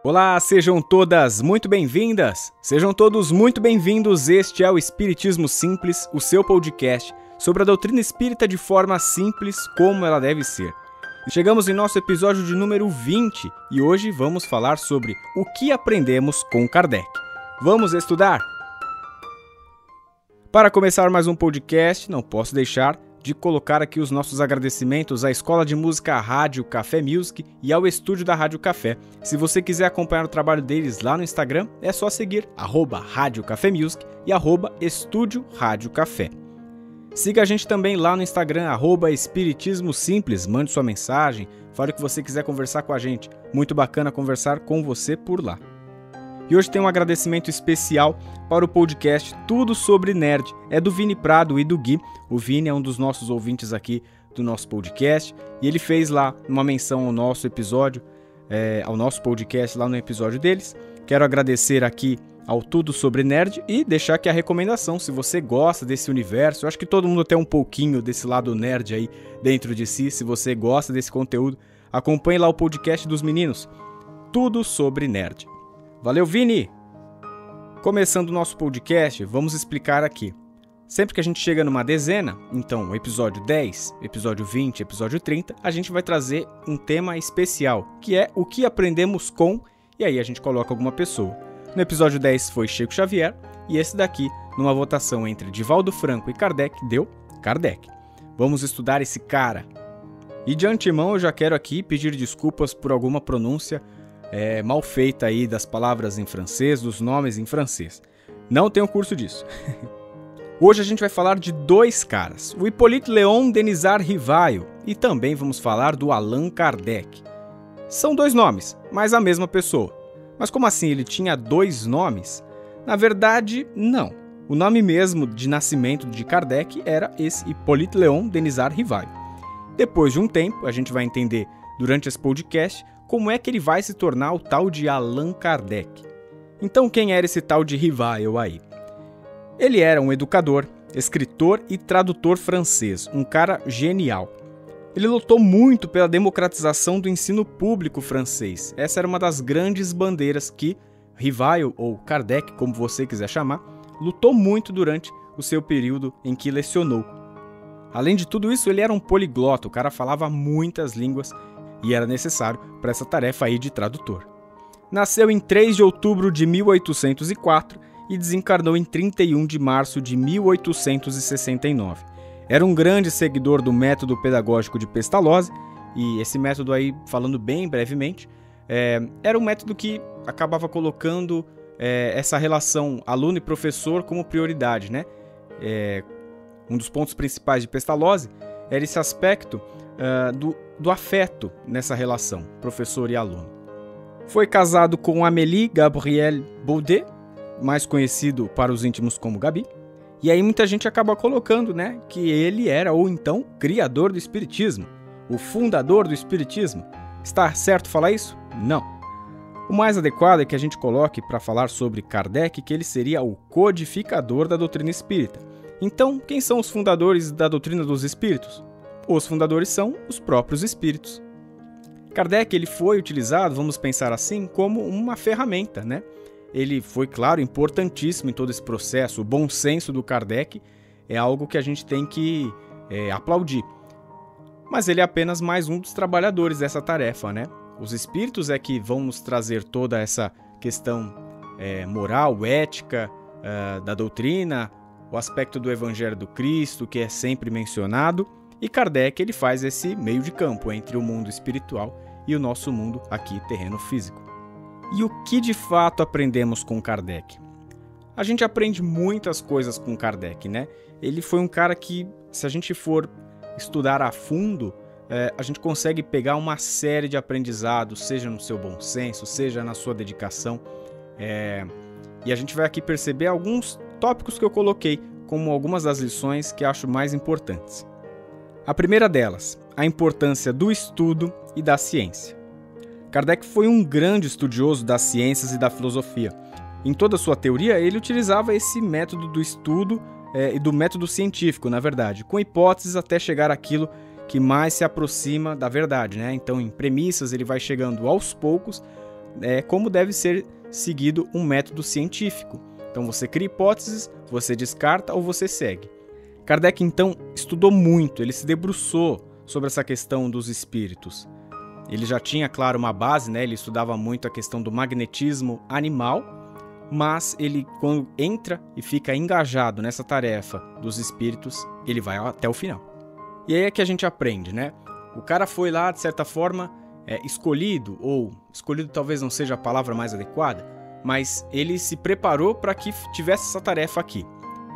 Olá, sejam todas muito bem-vindas, sejam todos muito bem-vindos. Este é o Espiritismo Simples, o seu podcast sobre a doutrina espírita de forma simples, como ela deve ser. Chegamos em nosso episódio de número 20 e hoje vamos falar sobre o que aprendemos com Kardec. Vamos estudar? Para começar mais um podcast, não posso deixar de colocar aqui os nossos agradecimentos à Escola de Música Rádio Café Music e ao estúdio da Rádio Café. Se você quiser acompanhar o trabalho deles lá no Instagram, é só seguir @Rádio Café Music e @Estúdio Rádio Café. Siga a gente também lá no Instagram, @Espiritismo Simples, mande sua mensagem, fale o que você quiser conversar com a gente. Muito bacana conversar com você por lá. E hoje tem um agradecimento especial para o podcast Tudo Sobre Nerd. É do Vini Prado e do Gui. O Vini é um dos nossos ouvintes aqui do nosso podcast e ele fez lá uma menção ao nosso episódio, ao nosso podcast lá no episódio deles. Quero agradecer aqui ao Tudo Sobre Nerd e deixar aqui a recomendação. Se você gosta desse universo, eu acho que todo mundo tem um pouquinho desse lado nerd aí dentro de si. Se você gosta desse conteúdo, acompanhe lá o podcast dos meninos, Tudo Sobre Nerd. Valeu, Vini! Começando o nosso podcast, vamos explicar aqui. Sempre que a gente chega numa dezena, então episódio 10, episódio 20, episódio 30, a gente vai trazer um tema especial, que é o que aprendemos com, e aí a gente coloca alguma pessoa. No episódio 10 foi Chico Xavier, e esse daqui, numa votação entre Divaldo Franco e Kardec, deu Kardec. Vamos estudar esse cara. E de antemão eu já quero aqui pedir desculpas por alguma pronúncia mal feita aí das palavras em francês, dos nomes em francês. Não tenho curso disso. Hoje a gente vai falar de dois caras, o Hippolyte Léon Denisard Rivail e também vamos falar do Allan Kardec. São dois nomes, mas a mesma pessoa. Mas como assim ele tinha dois nomes? Na verdade, não. O nome mesmo de nascimento de Kardec era esse Hippolyte Léon Denisard Rivail. Depois de um tempo, a gente vai entender durante esse podcast como é que ele vai se tornar o tal de Allan Kardec. Então quem era esse tal de Rivail aí? Ele era um educador, escritor e tradutor francês, um cara genial. Ele lutou muito pela democratização do ensino público francês. Essa era uma das grandes bandeiras que Rivail, ou Kardec, como você quiser chamar, lutou muito durante o seu período em que lecionou. Além de tudo isso, ele era um poliglota, o cara falava muitas línguas e era necessário para essa tarefa aí de tradutor. Nasceu em 3 de outubro de 1804 e desencarnou em 31 de março de 1869. Era um grande seguidor do método pedagógico de Pestalozzi, e esse método aí, falando bem brevemente, era um método que acabava colocando essa relação aluno e professor como prioridade, né? Um dos pontos principais de Pestalozzi era esse aspecto do afeto nessa relação, professor e aluno. Foi casado com Amélie Gabrielle Baudet, mais conhecido para os íntimos como Gabi, e aí muita gente acaba colocando, né, que ele era ou então criador do espiritismo, o fundador do espiritismo. Está certo falar isso? Não. O mais adequado é que a gente coloque para falar sobre Kardec que ele seria o codificador da doutrina espírita. Então, quem são os fundadores da doutrina dos espíritos? Os fundadores são os próprios espíritos. Kardec ele foi utilizado, vamos pensar assim, como uma ferramenta, né? Ele foi, claro, importantíssimo em todo esse processo. O bom senso do Kardec é algo que a gente tem que aplaudir. Mas ele é apenas mais um dos trabalhadores dessa tarefa, né? Os espíritos é que vão nos trazer toda essa questão moral, ética, da doutrina, o aspecto do Evangelho do Cristo, que é sempre mencionado. E Kardec ele faz esse meio de campo entre o mundo espiritual e o nosso mundo aqui, terreno físico. E o que de fato aprendemos com Kardec? A gente aprende muitas coisas com Kardec, né? Ele foi um cara que, se a gente for estudar a fundo, a gente consegue pegar uma série de aprendizados, seja no seu bom senso, seja na sua dedicação. E a gente vai aqui perceber alguns tópicos que eu coloquei como algumas das lições que acho mais importantes. A primeira delas, a importância do estudo e da ciência. Kardec foi um grande estudioso das ciências e da filosofia. Em toda a sua teoria, ele utilizava esse método do estudo e do método científico, na verdade, com hipóteses até chegar àquilo que mais se aproxima da verdade, né? Então, em premissas, ele vai chegando aos poucos como deve ser seguido um método científico. Então você cria hipóteses, você descarta ou você segue. Kardec então estudou muito, ele se debruçou sobre essa questão dos espíritos. Ele já tinha, claro, uma base, né? Ele estudava muito a questão do magnetismo animal, mas ele, quando entra e fica engajado nessa tarefa dos espíritos, ele vai até o final. E aí é que a gente aprende, né? O cara foi lá, de certa forma, escolhido, ou escolhido talvez não seja a palavra mais adequada, mas ele se preparou para que tivesse essa tarefa aqui.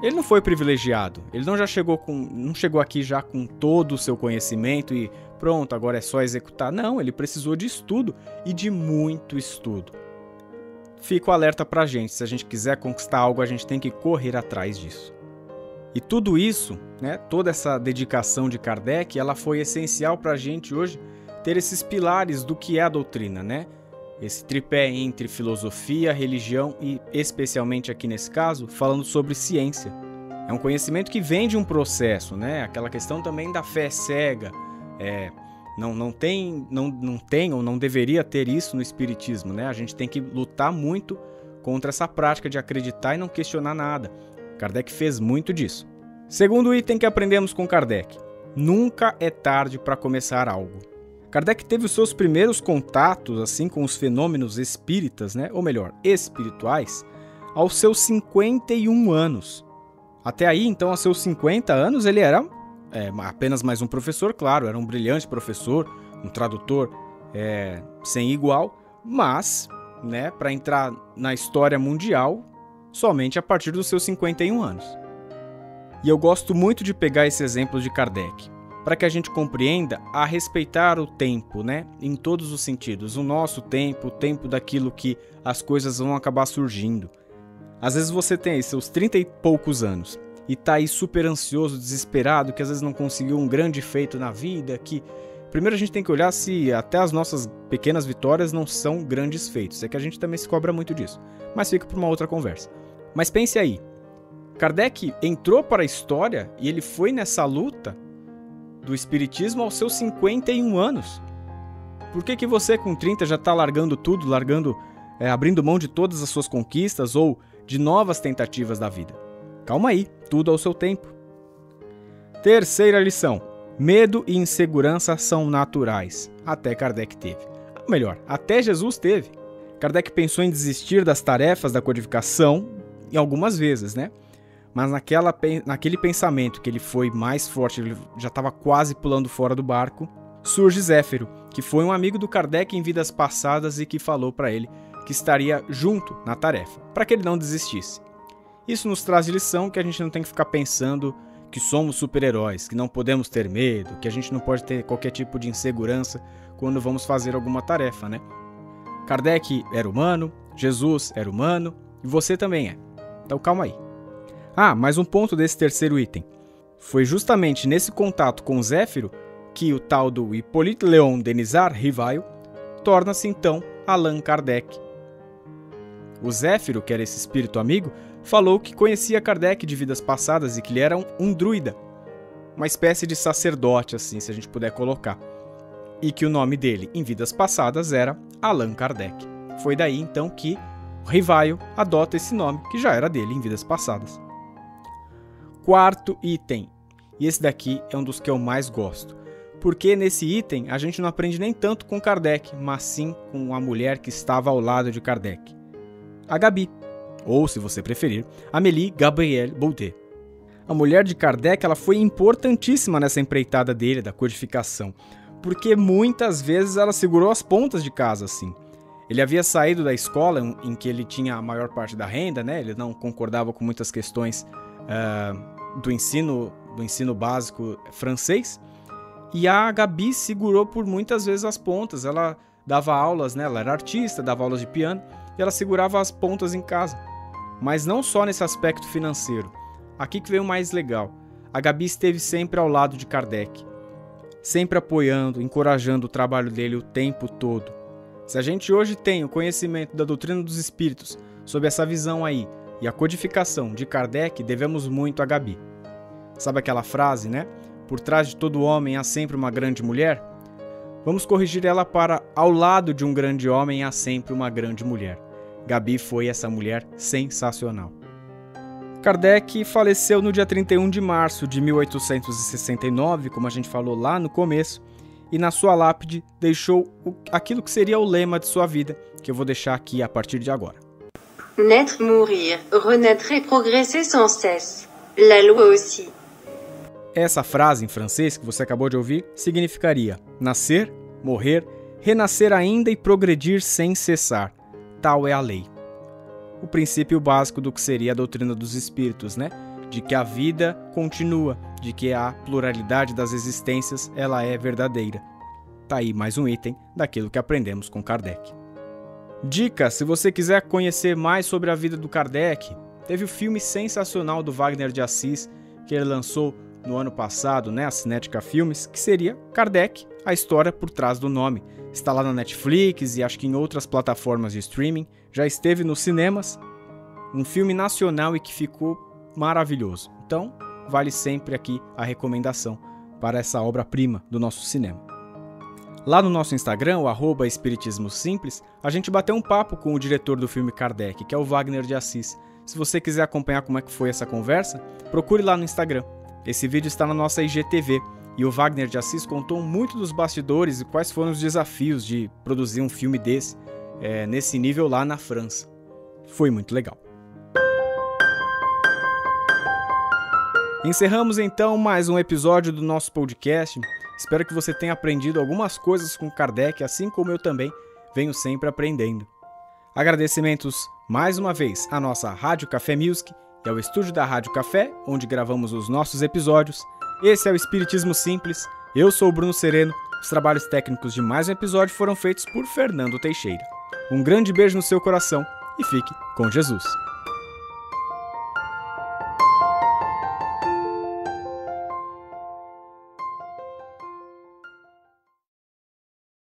Ele não foi privilegiado, ele não chegou aqui já com todo o seu conhecimento e pronto, agora é só executar. Não, ele precisou de estudo e de muito estudo. Fica o alerta pra gente, se a gente quiser conquistar algo, a gente tem que correr atrás disso. E tudo isso, né, toda essa dedicação de Kardec, ela foi essencial pra gente hoje ter esses pilares do que é a doutrina, né? Esse tripé entre filosofia, religião e, especialmente aqui nesse caso, falando sobre ciência. É um conhecimento que vem de um processo, né? Aquela questão também da fé cega. Não tem ou não deveria ter isso no espiritismo, né? A gente tem que lutar muito contra essa prática de acreditar e não questionar nada. Kardec fez muito disso. Segundo item que aprendemos com Kardec: nunca é tarde para começar algo. Kardec teve os seus primeiros contatos assim com os fenômenos espíritas, né? Ou melhor, espirituais, aos seus 51 anos. Até aí, então, aos seus 50 anos, ele era apenas mais um professor, claro, era um brilhante professor, um tradutor sem igual, mas, né, para entrar na história mundial, somente a partir dos seus 51 anos. E eu gosto muito de pegar esse exemplo de Kardec, para que a gente compreenda a respeitar o tempo, né? Em todos os sentidos. O nosso tempo, o tempo daquilo que as coisas vão acabar surgindo. Às vezes você tem aí seus 30 e poucos anos e tá aí super ansioso, desesperado, que às vezes não conseguiu um grande feito na vida, que... Primeiro a gente tem que olhar se até as nossas pequenas vitórias não são grandes feitos. É que a gente também se cobra muito disso. Mas fica para uma outra conversa. Mas pense aí. Kardec entrou para a história e ele foi nessa luta do espiritismo aos seus 51 anos. Por que você com 30 já está largando tudo, abrindo mão de todas as suas conquistas ou de novas tentativas da vida? Calma aí, tudo ao seu tempo. Terceira lição: medo e insegurança são naturais. Até Kardec teve. Ou melhor, até Jesus teve. Kardec pensou em desistir das tarefas da codificação em algumas vezes, né? Mas naquele pensamento que ele foi mais forte, ele já estava quase pulando fora do barco, surge Zéfiro, que foi um amigo do Kardec em vidas passadas e que falou para ele que estaria junto na tarefa, para que ele não desistisse. Isso nos traz de lição que a gente não tem que ficar pensando que somos super-heróis, que não podemos ter medo, que a gente não pode ter qualquer tipo de insegurança quando vamos fazer alguma tarefa, né? Kardec era humano, Jesus era humano e você também é. Então calma aí. Mais um ponto desse terceiro item. Foi justamente nesse contato com Zéfiro que o tal do Hippolyte Léon Denisard Rivail torna-se então Allan Kardec. O Zéfiro, que era esse espírito amigo, falou que conhecia Kardec de vidas passadas e que ele era um druida, uma espécie de sacerdote, assim, se a gente puder colocar, e que o nome dele em vidas passadas era Allan Kardec. Foi daí então que Rivail adota esse nome, que já era dele em vidas passadas. Quarto item, e esse daqui é um dos que eu mais gosto, porque nesse item a gente não aprende nem tanto com Kardec, mas sim com a mulher que estava ao lado de Kardec, a Gabi, ou se você preferir, Amélie Gabrielle Baudet. A mulher de Kardec, ela foi importantíssima nessa empreitada dele, da codificação, porque muitas vezes ela segurou as pontas de casa, assim. Ele havia saído da escola em que ele tinha a maior parte da renda, né? Ele não concordava com muitas questões do ensino básico francês, e a Gabi segurou por muitas vezes as pontas. Ela dava aulas, né? Ela era artista, dava aulas de piano, e ela segurava as pontas em casa. Mas não só nesse aspecto financeiro. Aqui que veio o mais legal. A Gabi esteve sempre ao lado de Kardec, sempre apoiando, encorajando o trabalho dele o tempo todo. Se a gente hoje tem o conhecimento da doutrina dos espíritos sob essa visão aí e a codificação de Kardec, devemos muito a Gabi. Sabe aquela frase, né? Por trás de todo homem há sempre uma grande mulher? vamos corrigir ela para ao lado de um grande homem há sempre uma grande mulher. Gabi foi essa mulher sensacional. Kardec faleceu no dia 31 de março de 1869, como a gente falou lá no começo, e na sua lápide deixou aquilo que seria o lema de sua vida, que eu vou deixar aqui a partir de agora. Naître, mourir, renaître et progresser sans cesse. La loi aussi. Essa frase em francês que você acabou de ouvir significaria nascer, morrer, renascer ainda e progredir sem cessar. Tal é a lei. O princípio básico do que seria a doutrina dos espíritos, né? De que a vida continua, de que a pluralidade das existências ela é verdadeira. Tá aí mais um item daquilo que aprendemos com Kardec. Dica, se você quiser conhecer mais sobre a vida do Kardec, teve o filme sensacional do Wagner de Assis, que ele lançou no ano passado, né, a Cinética Filmes, que seria Kardec, a história por trás do nome. Está lá na Netflix e acho que em outras plataformas de streaming, já esteve nos cinemas, um filme nacional e que ficou maravilhoso. Então, vale sempre aqui a recomendação para essa obra-prima do nosso cinema. Lá no nosso Instagram, o @espiritismosimples, a gente bateu um papo com o diretor do filme Kardec, que é o Wagner de Assis. Se você quiser acompanhar como é que foi essa conversa, procure lá no Instagram. Esse vídeo está na nossa IGTV e o Wagner de Assis contou muito dos bastidores e quais foram os desafios de produzir um filme desse, nesse nível lá na França. Foi muito legal. Encerramos então mais um episódio do nosso podcast. Espero que você tenha aprendido algumas coisas com Kardec, assim como eu também venho sempre aprendendo. Agradecimentos mais uma vez à nossa Rádio Café Music e ao estúdio da Rádio Café, onde gravamos os nossos episódios. Esse é o Espiritismo Simples, eu sou o Bruno Sereno, os trabalhos técnicos de mais um episódio foram feitos por Fernando Teixeira. Um grande beijo no seu coração e fique com Jesus.